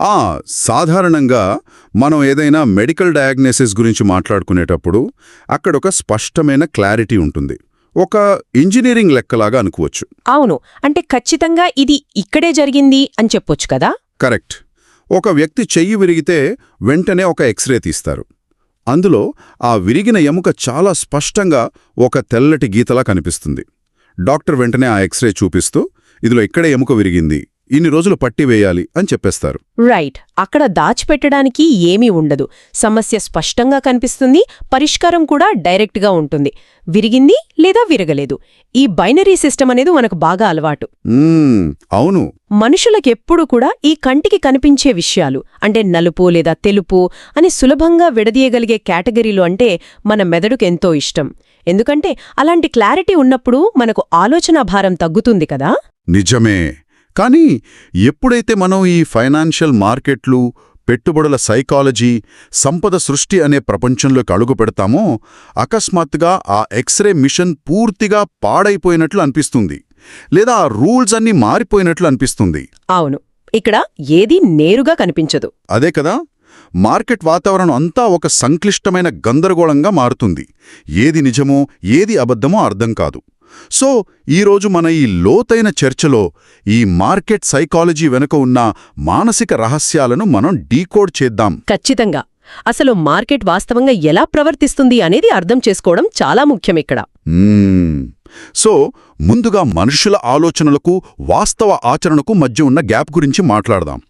ఆ సాధారణంగా మనం ఏదైనా మెడికల్ డయాగ్నోసిస్ గురించి మాట్లాడుకునేటప్పుడు అక్కడొక స్పష్టమైన క్లారిటీ ఉంటుంది. ఒక ఇంజనీరింగ్ లెక్కలాగా అనుకోవచ్చు. అవును, అంటే ఖచ్చితంగా ఇది ఇక్కడే జరిగింది అని చెప్పొచ్చు కదా. కరెక్ట్. ఒక వ్యక్తి చెయ్యి విరిగితే వెంటనే ఒక ఎక్స్రే తీస్తారు. అందులో ఆ విరిగిన ఎముక చాలా స్పష్టంగా ఒక తెల్లటి గీతలా కనిపిస్తుంది. డాక్టర్ వెంటనే ఆ ఎక్స్రే చూపిస్తూ ఇదిలో ఇక్కడే ఎముక విరిగింది, ఇన్ని రోజులు పట్టి వేయాలి అని చెప్పేస్తారు. రైట్, అక్కడ దాచిపెట్టడానికి ఏమీ ఉండదు. సమస్య స్పష్టంగా కనిపిస్తుంది, పరిష్కారం కూడా డైరెక్ట్గా ఉంటుంది. విరిగింది లేదా విరగలేదు, ఈ బైనరీ సిస్టమ్ అనేది మనకు బాగా అలవాటు. అవును. మనుషులకెప్పుడు కూడా ఈ కంటికి కనిపించే విషయాలు అంటే నలుపు లేదా తెలుపు అని సులభంగా విడదీయగలిగే కేటగిరీలు అంటే మన మెదడుకు ఎంతో ఇష్టం. ఎందుకంటే అలాంటి క్లారిటీ ఉన్నప్పుడు మనకు ఆలోచనా భారం తగ్గుతుంది కదా. నిజమే. కానీ ఎప్పుడైతే మనం ఈ ఫైనాన్షియల్ మార్కెట్లు, పెట్టుబడుల సైకాలజీ, సంపద సృష్టి అనే ప్రపంచంలోకి అడుగు పెడతామో అకస్మాత్తుగా ఆ ఎక్స్రే మిషన్ పూర్తిగా పాడైపోయినట్లు అనిపిస్తుంది, లేదా ఆ రూల్స్ అన్నీ మారిపోయినట్లు అనిపిస్తుంది. అవును, ఇక్కడ ఏదీ నేరుగా కనిపించదు. అదే కదా, మార్కెట్ వాతావరణం అంతా ఒక సంక్లిష్టమైన గందరగోళంగా మారుతుంది. ఏది నిజమో ఏది అబద్ధమో అర్థం కాదు. సో ఈరోజు మన ఈ లోతైన చర్చలో ఈ మార్కెట్ సైకాలజీ వెనుక ఉన్న మానసిక రహస్యాలను మనం డీకోడ్ చేద్దాం. ఖచ్చితంగా. అసలు మార్కెట్ వాస్తవంగా ఎలా ప్రవర్తిస్తుంది అనేది అర్థం చేసుకోవడం చాలా ముఖ్యం ఇక్కడ. సో ముందుగా మనుషుల ఆలోచనలకు వాస్తవ ఆచరణకు మధ్య ఉన్న గ్యాప్ గురించి మాట్లాడదాం.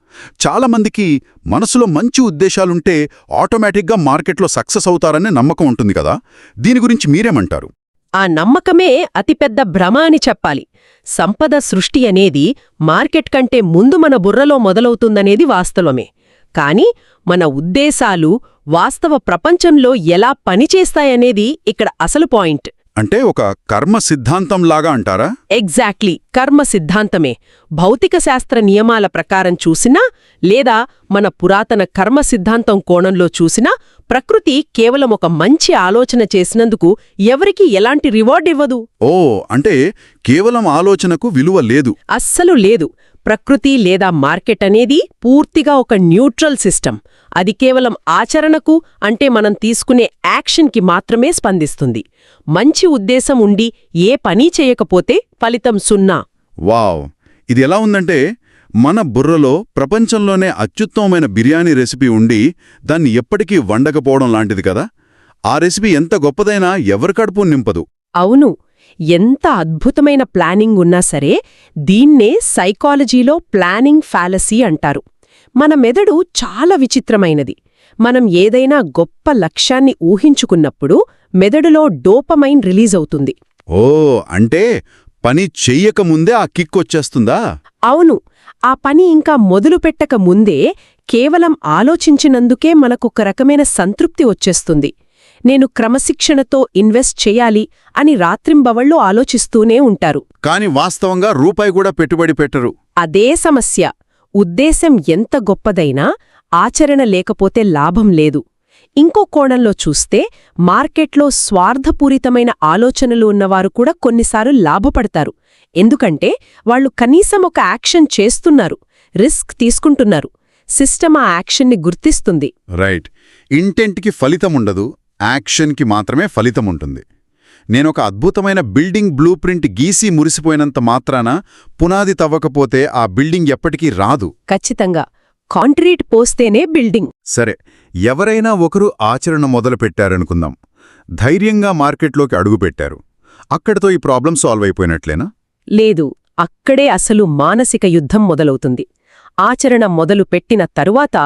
చాలామందికి మనసులో మంచి ఉద్దేశాలుంటే ఆటోమేటిక్గా మార్కెట్లో సక్సెస్ అవుతారనే నమ్మకం ఉంటుంది కదా. దీని గురించి మీరేమంటారు? ఆ నమ్మకమే అతిపెద్ద భ్రమ అని చెప్పాలి. సంపద సృష్టి అనేది మార్కెట్ కంటే ముందు మన బుర్రలో మొదలవుతుందనేది వాస్తవమే. కానీ మన ఉద్దేశాలు వాస్తవ ప్రపంచంలో ఎలా పనిచేస్తాయనేది ఇక్కడ అసలు పాయింట్. అంటే ఒక కర్మ సిద్ధాంతంలాగా అంటారా? ఎగ్జాక్ట్లీ, కర్మ సిద్ధాంతమే. భౌతిక శాస్త్ర నియమాల ప్రకారం చూసినా లేదా మన పురాతన కర్మ సిద్ధాంతం కోణంలో చూసినా ప్రకృతి కేవలం ఒక మంచి ఆలోచన చేసినందుకు ఎవరికీ ఎలాంటి రివార్డ్ ఇవ్వదు. ఓ, అంటే కేవలం ఆలోచనకు విలువ లేదు? అస్సలు లేదు. ప్రకృతి లేదా మార్కెట్ అనేది పూర్తిగా ఒక న్యూట్రల్ సిస్టమ్. అది కేవలం ఆచరణకు, అంటే మనం తీసుకునే యాక్షన్కి మాత్రమే స్పందిస్తుంది. మంచి ఉద్దేశం ఉండి ఏ పనీ చేయకపోతే ఫలితం 0. వావ్! ఇది ఎలా ఉందంటే మన బుర్రలో ప్రపంచంలోనే అత్యుత్తమమైన బిర్యానీ రెసిపీ ఉండి దాన్ని ఎప్పటికీ వండకపోవడం లాంటిది కదా. ఆ రెసిపీ ఎంత గొప్పదైనా ఎవరి కడుపు నింపదు. అవును, ఎంత అద్భుతమైన ప్లానింగ్ ఉన్నా సరే దీన్నే సైకాలజీలో ప్లానింగ్ ఫాలసీ అంటారు. మన మెదడు చాలా విచిత్రమైనది. మనం ఏదైనా గొప్ప లక్ష్యాన్ని ఊహించుకున్నప్పుడు మెదడులో డోపమైన్ రిలీజ్ అవుతుంది. ఓ, అంటే పని చెయ్యకముందే ఆ కిక్ వచ్చేస్తుందా? అవును, ఆ పని ఇంకా మొదలుపెట్టక ముందే కేవలం ఆలోచించినందుకే మనకొక రకమైన సంతృప్తి వచ్చేస్తుంది. నేను క్రమశిక్షణతో ఇన్వెస్ట్ చెయ్యాలి అని రాత్రింబవళ్ళు ఆలోచిస్తూనే ఉంటారు. కాని వాస్తవంగా రూపాయి కూడా పెట్టుబడి పెట్టరు. అదే సమస్య. ఉద్దేశం ఎంత గొప్పదైనా ఆచరణ లేకపోతే లాభం లేదు. ఇంకో కోణంలో చూస్తే మార్కెట్లో స్వార్థపూరితమైన ఆలోచనలు ఉన్నవారు కూడా కొన్నిసార్లు లాభపడతారు. ఎందుకంటే వాళ్లు కనీసం ఒక యాక్షన్ చేస్తున్నారు, రిస్క్ తీసుకుంటున్నారు. సిస్టమ్ ఆ యాక్షన్ని గుర్తిస్తుంది. రైట్. ఇంటెంట్కి ఫలితముండదు, యాక్షన్కి మాత్రమే ఫలితముంటుంది. నేనొక అద్భుతమైన బిల్డింగ్ బ్లూ ప్రింట్ గీసి మురిసిపోయినంత మాత్రాన పునాది తవ్వకపోతే ఆ బిల్డింగ్ ఎప్పటికీ రాదు. ఖచ్చితంగా కాంక్రీట్ పోస్తేనే బిల్డింగ్. సరే, ఎవరైనా ఒకరు ఆచరణ మొదలుపెట్టారనుకుందాం. ధైర్యంగా మార్కెట్లోకి అడుగుపెట్టారు. అక్కడితో ఈ ప్రాబ్లం సాల్వ్ అయిపోయినట్లేనా? లేదు, అక్కడే అసలు మానసిక యుద్ధం మొదలవుతుంది. ఆచరణ మొదలు పెట్టిన తరువాత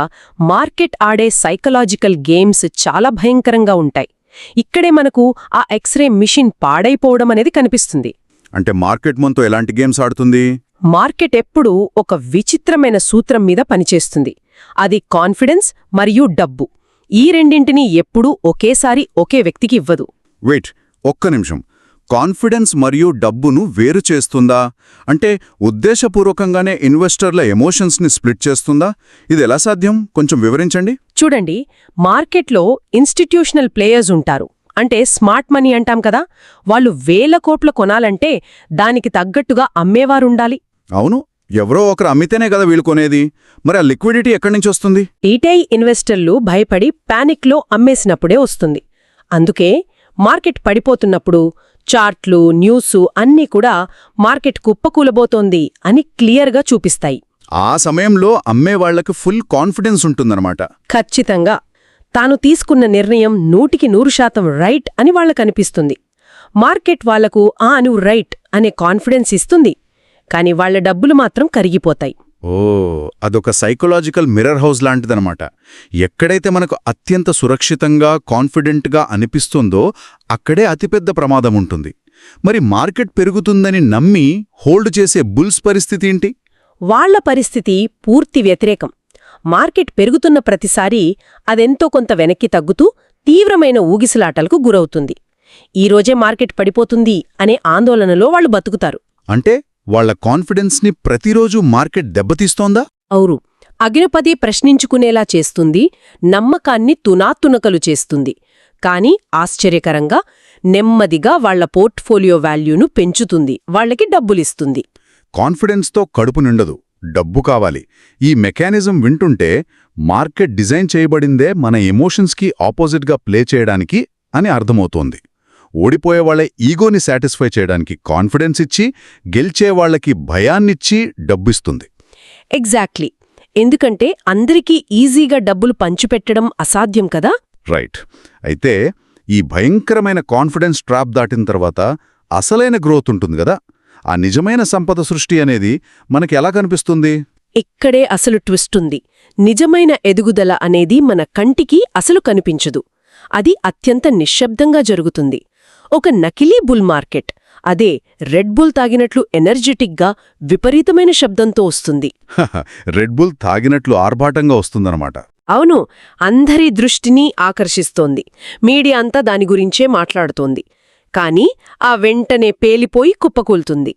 మార్కెట్ ఆడే సైకలాజికల్ గేమ్స్ చాలా భయంకరంగా ఉంటాయి. ఇక్కడే మనకు ఆ ఎక్స్రే మిషన్ పాడైపోవడం అనేది కనిపిస్తుంది. అంటే మార్కెట్ మనతో ఎలాంటి గేమ్స్ ఆడుతుంది? మార్కెట్ ఎప్పుడూ ఒక విచిత్రమైన సూత్రం మీద పనిచేస్తుంది. అది కాన్ఫిడెన్స్ మరియు డబ్బు. ఈ రెండింటినీ ఎప్పుడూ ఒకేసారి ఒకే వ్యక్తికి ఇవ్వదు. వెయిట్, ఒక్క నిమిషం. కాన్ఫిడెన్స్ మరియు డబ్బును వేరు చేస్తుందా? అంటే ఉద్దేశపూర్వకంగానే ఇన్వెస్టర్ల ఎమోషన్స్ని స్ప్లిట్ చేస్తుందా? ఇది ఎలా సాధ్యం? కొంచెం వివరించండి. చూడండి, మార్కెట్లో ఇన్స్టిట్యూషనల్ ప్లేయర్స్ ఉంటారు. అంటే స్మార్ట్ మనీ అంటాం కదా. వాళ్ళు 1000 కోట్లు కొనాలంటే దానికి తగ్గట్టుగా అమ్మేవారుండాలి. అవును, ఎవరో ఒకరు అమ్మితేనే కదా వీళ్ళు కొనేది. మరి ఆ లిక్విడిటీ ఎక్కడి నుంచి వస్తుంది? రీటైల్ ఇన్వెస్టర్లు భయపడి పానిక్లో అమ్మేసినప్పుడే వస్తుంది. అందుకే మార్కెట్ పడిపోతున్నప్పుడు చార్ట్లు, న్యూసు అన్నీ కూడా మార్కెట్ కుప్పకూలబోతోంది అని క్లియర్గా చూపిస్తాయి. ఆ సమయంలో అమ్మేవాళ్లకు ఫుల్ కాన్ఫిడెన్స్ ఉంటుందన్నమాట. ఖచ్చితంగా తాను తీసుకున్న నిర్ణయం 100% రైట్ అని వాళ్లకనిపిస్తుంది. మార్కెట్ వాళ్లకు నువ్వు రైట్ అనే కాన్ఫిడెన్స్ ఇస్తుంది, కాని వాళ్ల డబ్బులు మాత్రం కరిగిపోతాయి. అదొక సైకలాజికల్ మిర్రర్ హౌస్ లాంటిదనమాట. ఎక్కడైతే మనకు అత్యంత సురక్షితంగా, కాన్ఫిడెంట్గా అనిపిస్తుందో అక్కడే అతిపెద్ద ప్రమాదం ఉంటుంది. మరి మార్కెట్ పెరుగుతుందని నమ్మి హోల్డ్ చేసే బుల్స్ పరిస్థితి ఏంటి? వాళ్ల పరిస్థితి పూర్తి వ్యతిరేకం. మార్కెట్ పెరుగుతున్న ప్రతిసారీ అదెంతో కొంత వెనక్కి తగ్గుతూ తీవ్రమైన ఊగిసలాటలకు గురవుతుంది. ఈరోజే మార్కెట్ పడిపోతుంది అనే ఆందోళనలో వాళ్లు బతుకుతారు. అంటే వాళ్ల కాన్ఫిడెన్స్ని ప్రతిరోజూ మార్కెట్ దెబ్బతీస్తోందా? అవును, అగ్నిపది ప్రశ్నించుకునేలా చేస్తుంది, నమ్మకాన్ని తునాతునకలు చేస్తుంది. కాని ఆశ్చర్యకరంగా నెమ్మదిగా వాళ్ల పోర్ట్ఫోలియో వాల్యూను పెంచుతుంది, వాళ్లకి డబ్బులిస్తుంది. కాన్ఫిడెన్స్తో కడుపు నిండదు, డబ్బు కావాలి. ఈ మెకానిజం వింటుంటే మార్కెట్ డిజైన్ చేయబడిందే మన ఎమోషన్స్కి ఆపోజిట్గా ప్లే చేయడానికి అని అర్థమవుతోంది. ఓడిపోయేవాళ్ల ఈగోని సాటిస్ఫై చేయడానికి కాన్ఫిడెన్స్ ఇచ్చి, గెలిచేవాళ్లకి భయాన్నిచ్చి డబ్బిస్తుంది. ఎగ్జాక్ట్లీ. ఎందుకంటే అందరికీ ఈజీగా డబ్బులు పంచిపెట్టడం అసాధ్యం కదా. రైట్. అయితే ఈ భయంకరమైన కాన్ఫిడెన్స్ ట్రాప్ దాటిన తర్వాత అసలైన గ్రోత్ ఉంటుంది కదా, ఆ నిజమైన సంపద సృష్టి అనేది మనకి ఎలా కనిపిస్తుంది? ఇక్కడే అసలు ట్విస్ట్ ఉంది. నిజమైన ఎదుగుదల అనేది మన కంటికి అసలు కనిపించదు. అది అత్యంత నిశ్శబ్దంగా జరుగుతుంది. ఒక నకిలీ బుల్ మార్కెట్ అదే రెడ్ బుల్ తాగినట్లు ఎనర్జెటిక్గా విపరీతమైన శబ్దంతో వస్తుంది. రెడ్ బుల్ తాగినట్లు ఆర్భాటంగా వస్తుందన్నమాట. అవును, అందరి దృష్టిని ఆకర్షిస్తోంది. మీడియా అంతా దాని గురించే మాట్లాడుతోంది. కానీ ఆ వెంటనే పేలిపోయి కుప్పకూలుతుంది.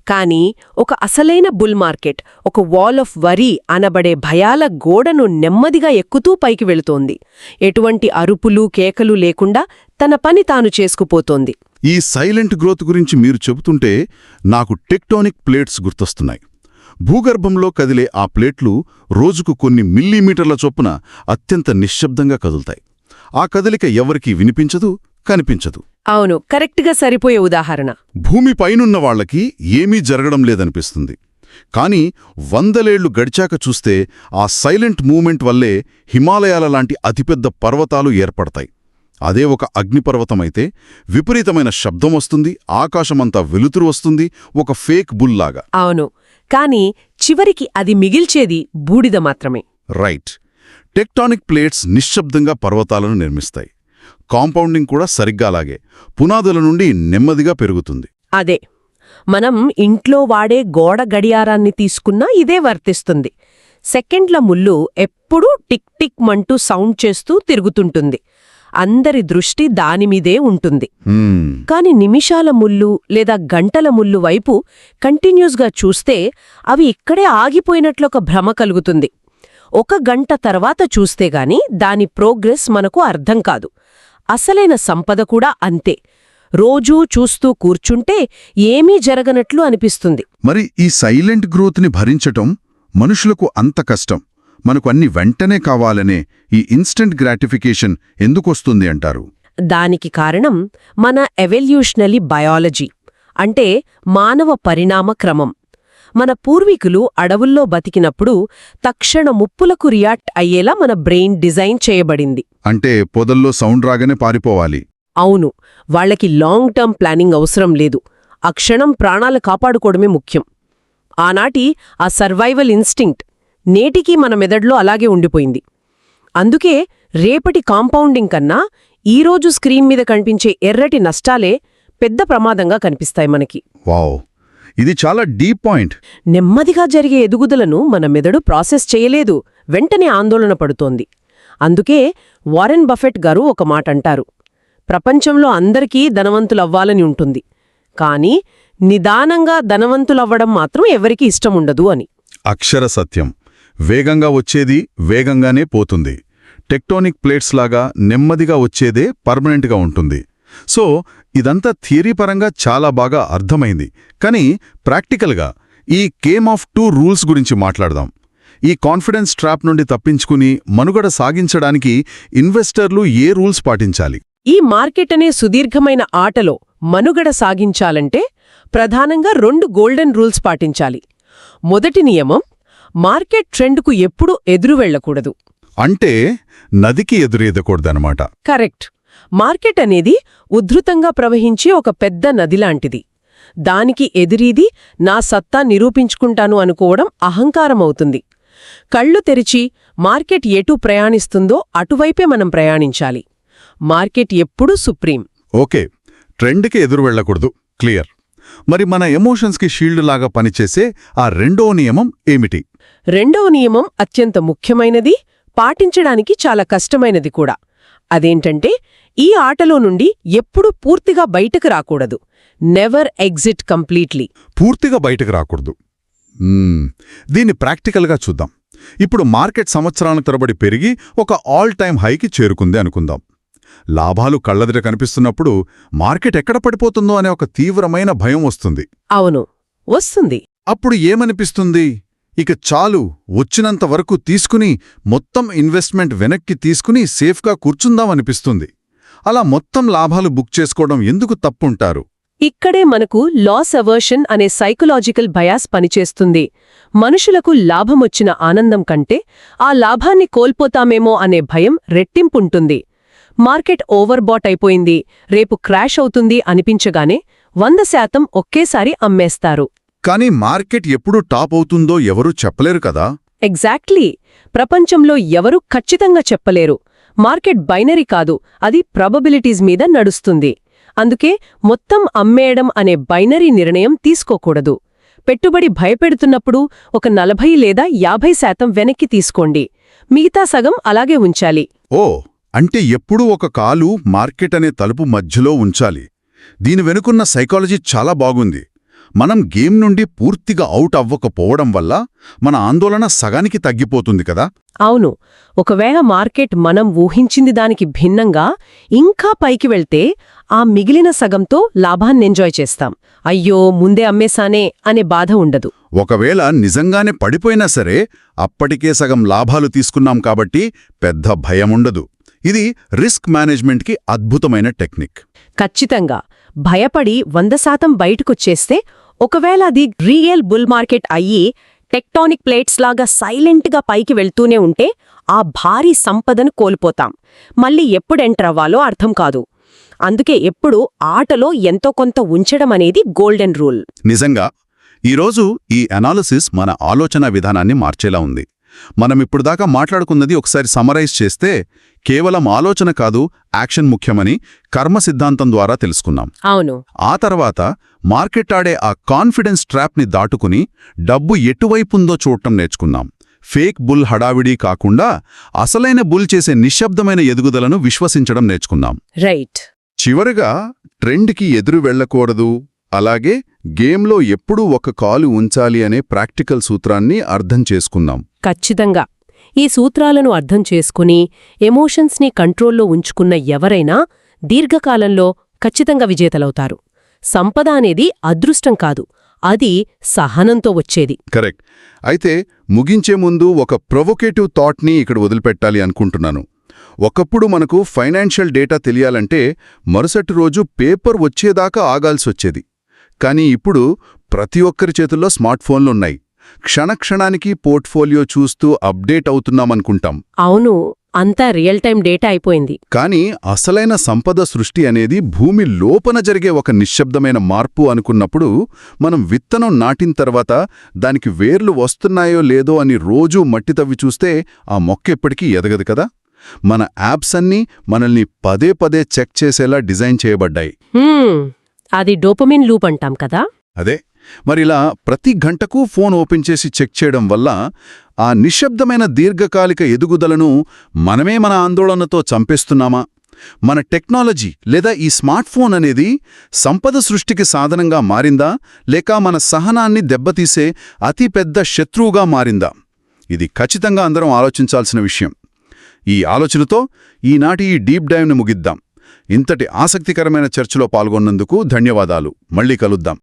కానీ ఒక అసలైన బుల్ మార్కెట్ ఒక వాల్ ఆఫ్ వరీ అనబడే భయాల గోడను నెమ్మదిగా ఎక్కుతూ పైకి వెళుతోంది. ఎటువంటి అరుపులు, కేకలు లేకుండా తన పని తాను చేసుకుపోతోంది. ఈ సైలెంట్ గ్రోత్ గురించి మీరు చెబుతుంటే నాకు టెక్టోనిక్ ప్లేట్స్ గుర్తొస్తున్నాయి. భూగర్భంలో కదిలే ఆ ప్లేట్లు రోజుకు కొన్ని మిల్లీమీటర్ల చొప్పున అత్యంత నిశ్శబ్దంగా కదులుతాయి. ఆ కదలిక ఎవరికీ వినిపించదు, కనిపించదు. అవును, కరెక్ట్గా సరిపోయే ఉదాహరణ. భూమి పైనున్న వాళ్లకి ఏమీ జరగడం లేదనిపిస్తుంది. కానీ 100 గడిచాక చూస్తే ఆ సైలెంట్ మూమెంట్ వల్లే హిమాలయాల లాంటి అతిపెద్ద పర్వతాలు ఏర్పడతాయి. అదే ఒక అగ్నిపర్వతమైతే విపరీతమైన శబ్దం వస్తుంది, ఆకాశమంతా వెలుతురు వస్తుంది, ఒక ఫేక్ బుల్లాగా. అవును, కానీ చివరికి అది మిగిల్చేది బూడిద మాత్రమే. రైట్. టెక్టానిక్ ప్లేట్స్ నిశ్శబ్దంగా పర్వతాలను నిర్మిస్తాయి. కాంపౌండింగ్ కూడా సరిగ్గా అలాగే పునాదుల నుండి నెమ్మదిగా పెరుగుతుంది. అదే మనం ఇంట్లో వాడే గోడ గడియారాన్ని తీసుకున్నా ఇదే వర్తిస్తుంది. సెకండ్ల ముల్లు ఎప్పుడూ టిక్ టిక్ మంటూ సౌండ్ చేస్తూ తిరుగుతుంటుంది. అందరి దృష్టి దానిమీదే ఉంటుంది. కాని నిమిషాల ముల్లు లేదా గంటల ముల్లు వైపు కంటిన్యూస్గా చూస్తే అవి ఇక్కడే ఆగిపోయినట్లొక భ్రమ కలుగుతుంది. 1 గంట తర్వాత చూస్తేగాని దాని ప్రోగ్రెస్ మనకు అర్థం కాదు. అసలైన సంపద కూడా అంతే. రోజూ చూస్తూ కూర్చుంటే ఏమీ జరగనట్లు అనిపిస్తుంది. మరి ఈ సైలెంట్ గ్రోత్ని భరించటం మనుషులకు అంత కష్టం. మనకు అన్ని వెంటనే కావాలనే ఈ ఇన్స్టెంట్ గ్రాటిఫికేషన్ ఎందుకొస్తుంది అంటారు? దానికి కారణం మన ఎవల్యూషనరీ బయాలజీ, అంటే మానవ పరిణామ క్రమం. మన పూర్వీకులు అడవుల్లో బతికినప్పుడు తక్షణ ముప్పులకు రియాక్ట్ అయ్యేలా మన బ్రెయిన్ డిజైన్ చేయబడింది. అంటే పొదల్లో సౌండ్ రాగానే పారిపోవాలి. అవును, వాళ్లకి లాంగ్ టర్మ్ ప్లానింగ్ అవసరం లేదు. ఆ క్షణం ప్రాణాలు కాపాడుకోవడమే ముఖ్యం. ఆనాటి ఆ సర్వైవల్ ఇన్స్టింక్ట్ నేటికీ మన మెదడులో అలాగే ఉండిపోయింది. అందుకే రేపటి కాంపౌండింగ్ కన్నా ఈరోజు స్క్రీన్ మీద కనిపించే ఎర్రటి నష్టాలే పెద్ద ప్రమాదంగా కనిపిస్తాయి మనకి. వావ్, ఇది చాలా డీప్ పాయింట్. నెమ్మదిగా జరిగే ఎదుగుదలను మన మెదడు ప్రాసెస్ చేయలేదు, వెంటనే ఆందోళన పడుతోంది. అందుకే వారెన్ బఫెట్ గారు ఒక మాట అంటారు, ప్రపంచంలో అందరికీ ధనవంతులవ్వాలని ఉంటుంది, కానీ నిదానంగా ధనవంతులవ్వడం మాత్రం ఎవరికీ ఇష్టముండదు అని. అక్షర సత్యం. వేగంగా వచ్చేది వేగంగానే పోతుంది. టెక్టోనిక్ ప్లేట్స్ లాగా నెమ్మదిగా వచ్చేదే పర్మనెంట్గా ఉంటుంది. సో ఇదంతా థియరీ పరంగా చాలా బాగా అర్థమైంది. కానీ ప్రాక్టికల్గా ఈ గేమ్ ఆఫ్ టూ రూల్స్ గురించి మాట్లాడదాం. ఈ కాన్ఫిడెన్స్ ట్రాప్ నుండి తప్పించుకుని మనుగడ సాగించడానికి ఇన్వెస్టర్లు ఏ రూల్స్ పాటించాలి? ఈ మార్కెట్ అనే సుదీర్ఘమైన ఆటలో మనుగడ సాగించాలంటే ప్రధానంగా 2 గోల్డెన్ రూల్స్ పాటించాలి. మొదటి నియమం, మార్కెట్ ట్రెండ్కు ఎప్పుడూ ఎదురు వెళ్లకూడదు. అంటే నదికి ఎదురేదకూడదనమాట. కరెక్ట్. మార్కెట్ అనేది ఉద్ధృతంగా ప్రవహించే ఒక పెద్ద నదిలాంటిది. దానికి ఎదిరీది నా సత్తా నిరూపించుకుంటాను అనుకోవడం అహంకారమవుతుంది. కళ్ళు తెరిచి మార్కెట్ ఎటు ప్రయాణిస్తుందో అటువైపే మనం ప్రయాణించాలి. మార్కెట్ ఎప్పుడూ సుప్రీం. ఓకే, ట్రెండ్కి ఎదురు వెళ్లకూడదు, క్లియర్. మరి మన ఎమోషన్స్కి షీల్డ్ లాగా పనిచేసే ఆ రెండో నియమం ఏమిటి? రెండవ నియమం అత్యంత ముఖ్యమైనది, పాటించడానికి చాలా కష్టమైనది కూడా. అదేంటంటే ఈ ఆటలో నుండి ఎప్పుడూ పూర్తిగా బయటకు రాకూడదు. Never exit completely. పూర్తిగా బయటకు రాకూడదు. దీన్ని ప్రాక్టికల్గా చూద్దాం. ఇప్పుడు మార్కెట్ సంవత్సరాల తరబడి పెరిగి ఒక ఆల్ టైమ్ హైకి చేరుకుంది అనుకుందాం. లాభాలు కళ్లెదుట కనిపిస్తున్నప్పుడు మార్కెట్ ఎక్కడ పడిపోతుందో అనే ఒక తీవ్రమైన భయం వస్తుంది. అవును, వస్తుంది. అప్పుడు ఏమనిపిస్తుంది? ఇక చాలు, వచ్చినంత వరకు తీసుకుని మొత్తం ఇన్వెస్ట్మెంట్ వెనక్కి తీసుకుని సేఫ్గా కూర్చుందామనిపిస్తుంది. అలా మొత్తం లాభాలు బుక్ చేసుకోవడం ఎందుకు తప్పుంటారు? ఇక్కడే మనకు లాస్ అవర్షన్ అనే సైకలాజికల్ బయాస్ పనిచేస్తుంది. మనుషులకు లాభమొచ్చిన ఆనందం కంటే ఆ లాభాన్ని కోల్పోతామేమో అనే భయం రెట్టింపుంటుంది. మార్కెట్ ఓవర్బాట్ అయిపోయింది, రేపు క్రాష్ అవుతుంది అనిపించగానే 100% ఒకేసారి అమ్మేస్తారు. కానీ మార్కెట్ ఎప్పుడు టాప్ అవుతుందో ఎవరూ చెప్పలేరు కదా. ఎగ్జాక్ట్లీ. ప్రపంచంలో ఎవరూ ఖచ్చితంగా చెప్పలేరు. మార్కెట్ బైనరీ కాదు, అది ప్రాబబిలిటీస్ మీద నడుస్తుంది. అందుకే మొత్తం అమ్మేయడం అనే బైనరీ నిర్ణయం తీసుకోకూడదు. పెట్టుబడి భయపెడుతున్నప్పుడు ఒక 40 లేదా 50% వెనక్కి తీసుకోండి. మిగతా సగం అలాగే ఉంచాలి. ఓ, అంటే ఎప్పుడూ ఒక కాలు మార్కెట్ అనే తలుపు మధ్యలో ఉంచాలి. దీని వెనుకున్న సైకాలజీ చాలా బాగుంది. మనం గేమ్ నుండి పూర్తిగా అవుట్ అవ్వకపోవడం వల్ల మన ఆందోళన సగానికి తగ్గిపోతుంది కదా. అవును. ఒకవేళ మార్కెట్ మనం ఊహించింది దానికి భిన్నంగా ఇంకా పైకి వెళ్తే ఆ మిగిలిన సగంతో లాభాన్ని ఎంజాయ్ చేస్తాం. అయ్యో ముందే అమ్మేశానే అనే బాధ ఉండదు. ఒకవేళ నిజంగానే పడిపోయినా సరే అప్పటికే సగం లాభాలు తీసుకున్నాం కాబట్టి పెద్ద భయముండదు. ఇది రిస్క్ మేనేజ్మెంట్కి అద్భుతమైన టెక్నిక్. ఖచ్చితంగా. భయపడి 100% బయటకొచ్చేస్తే, ఒకవేళ అది రియల్ బుల్ మార్కెట్ అయ్యి టెక్టానిక్ ప్లేట్స్ లాగా సైలెంట్గా పైకి వెళ్తూనే ఉంటే ఆ భారీ సంపదను కోల్పోతాం. మళ్ళీ ఎప్పుడు ఎంటర్ అవ్వాలో అర్థం కాదు. అందుకే ఎప్పుడూ ఆటలో ఎంతో కొంత ఉంచడం అనేది గోల్డెన్ రూల్. నిజంగా ఈరోజు ఈ అనాలిసిస్ మన ఆలోచన విధానాన్ని మార్చేలా ఉంది. మనమిప్పుడుదాకా మాట్లాడుకున్నది ఒకసారి సమరైజ్ చేస్తే, కేవలం ఆలోచన కాదు, యాక్షన్ ముఖ్యమని కర్మ సిద్ధాంతం ద్వారా తెలుసుకున్నాం. అవును. ఆ తర్వాత మార్కెట్ ఆడే ఆ కాన్ఫిడెన్స్ ట్రాప్ని దాటుకుని డబ్బు ఎటువైపుందో చూడటం నేర్చుకున్నాం. ఫేక్ బుల్ హడావిడీ కాకుండా అసలైన బుల్ చేసే నిశ్శబ్దమైన ఎదుగుదలను విశ్వసించడం నేర్చుకున్నాం. రైట్. చివరగా ట్రెండ్కి ఎదురు వెళ్లకూడదు, అలాగే గేమ్లో ఎప్పుడూ ఒక కాలు ఉంచాలి అనే ప్రాక్టికల్ సూత్రాన్ని అర్థం చేసుకున్నాం. ఖచ్చితంగా. ఈ సూత్రాలను అర్థం చేసుకుని ఎమోషన్స్ని కంట్రోల్లో ఉంచుకున్న ఎవరైనా దీర్ఘకాలంలో ఖచ్చితంగా విజేతలవుతారు. సంపద అనేది అదృష్టం కాదు, అది సహనంతో వచ్చేది. కరెక్ట్. అయితే ముగించే ముందు ఒక ప్రొవొకేటివ్ థాట్ని ఇక్కడ వదిలిపెట్టాలి అనుకుంటున్నాను. ఒకప్పుడు మనకు ఫైనాన్షియల్ డేటా తెలియాలంటే మరుసటి రోజు పేపర్ వచ్చేదాకా ఆగాల్సొచ్చేది. కానీ ఇప్పుడు ప్రతి ఒక్కరి చేతుల్లో స్మార్ట్ ఫోన్లున్నాయి. క్షణక్షణానికి పోర్ట్ఫోలియో చూస్తూ అప్డేట్ అవుతున్నామనుకుంటాం. అవును, అంతా రియల్ టైం డేటా అయిపోయింది. కానీ అసలైన సంపద సృష్టి అనేది భూమి లోపన జరిగే ఒక నిశ్శబ్దమైన మార్పు అనుకున్నప్పుడు, మనం విత్తనం నాటిన తర్వాత దానికి వేర్లు వస్తున్నాయో లేదో అని రోజూ మట్టి తవ్వి చూస్తే ఆ మొక్క ఎప్పటికీ ఎదగదు కదా. మన యాప్స్ అన్నీ మనల్ని పదే పదే చెక్ చేసేలా డిజైన్ చేయబడ్డాయి. అది డోపమిన్ లూప్ అంటాం కదా. అదే. మరిలా ప్రతి గంటకు ఫోన్ ఓపెన్ చేసి చెక్ చేయడం వల్ల ఆ నిశ్శబ్దమైన దీర్ఘకాలిక ఎదుగుదలను మనమే మన ఆందోళనతో చంపేస్తున్నామా? మన టెక్నాలజీ లేదా ఈ స్మార్ట్ ఫోన్ అనేది సంపద సృష్టికి సాధనంగా మారిందా, లేక మన సహనాన్ని దెబ్బతీసే అతి పెద్ద శత్రువుగా మారిందా? ఇది ఖచ్చితంగా అందరం ఆలోచించాల్సిన విషయం. ఈ ఆలోచనతో ఈనాటి ఈ డీప్ డైవ్ను ముగిద్దాం. ఇంతటి ఆసక్తికరమైన చర్చలో పాల్గొన్నందుకు ధన్యవాదాలు. మళ్ళీ కలుద్దాం.